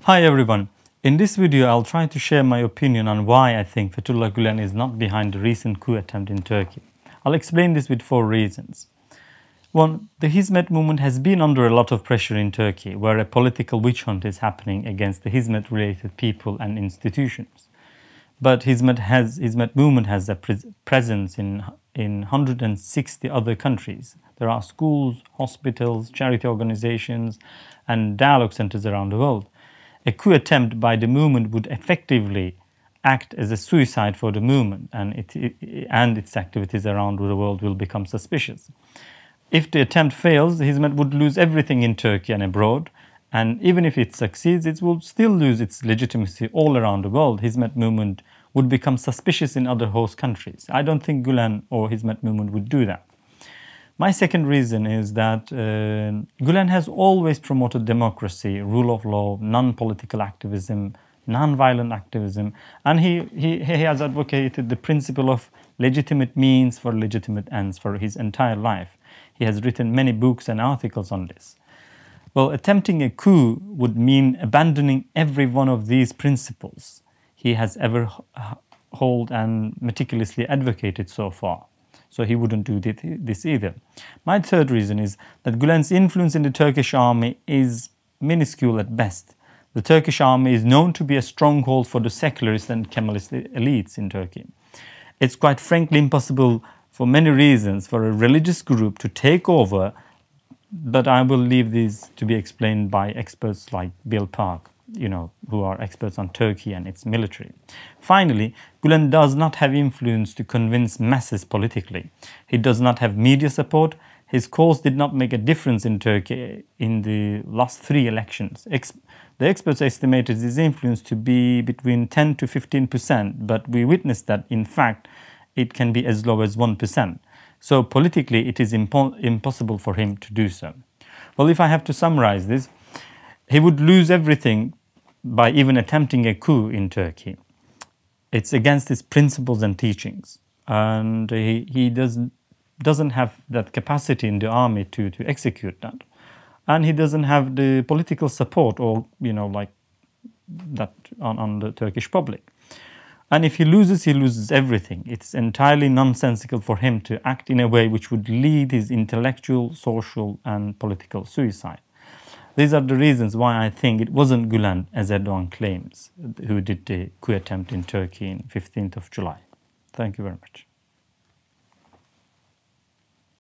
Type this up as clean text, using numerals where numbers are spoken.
Hi everyone. In this video, I'll try to share my opinion on why I think Fethullah Gulen is not behind the recent coup attempt in Turkey. I'll explain this with 4 reasons. 1. The Hizmet movement has been under a lot of pressure in Turkey, where a political witch hunt is happening against the Hizmet-related people and institutions. But Hizmet movement has a presence in 160 other countries. There are schools, hospitals, charity organizations, and dialogue centers around the world. A coup attempt by the movement would effectively act as a suicide for the movement, and its activities around the world will become suspicious. If the attempt fails, Hizmet would lose everything in Turkey and abroad, and even if it succeeds, it will still lose its legitimacy all around the world. Hizmet movement would become suspicious in other host countries. I don't think Gulen or Hizmet movement would do that. My second reason is that Gulen has always promoted democracy, rule of law, non-political activism, non-violent activism, and he has advocated the principle of legitimate means for legitimate ends for his entire life. He has written many books and articles on this. Well, attempting a coup would mean abandoning every one of these principles he has ever held and meticulously advocated so far. So he wouldn't do this either. My third reason is that Gulen's influence in the Turkish army is minuscule at best. The Turkish army is known to be a stronghold for the secularist and Kemalist elites in Turkey. It's quite frankly impossible for many reasons for a religious group to take over, but I will leave these to be explained by experts like Bill Park, who are experts on Turkey and its military. Finally, Gulen does not have influence to convince masses politically. He does not have media support. His cause did not make a difference in Turkey in the last 3 elections. The experts estimated his influence to be between 10 to 15%, but we witnessed that, in fact, it can be as low as 1%. So politically, it is impossible for him to do so. Well, if I have to summarize this, he would lose everything by even attempting a coup in Turkey. It's against his principles and teachings. And he doesn't have that capacity in the army to execute that. And he doesn't have the political support or, like that on the Turkish public. And if he loses everything. It's entirely nonsensical for him to act in a way which would lead his intellectual, social, and political suicide. These are the reasons why I think it wasn't Gulen, as Erdogan claims, who did the coup attempt in Turkey on 15th of July. Thank you very much.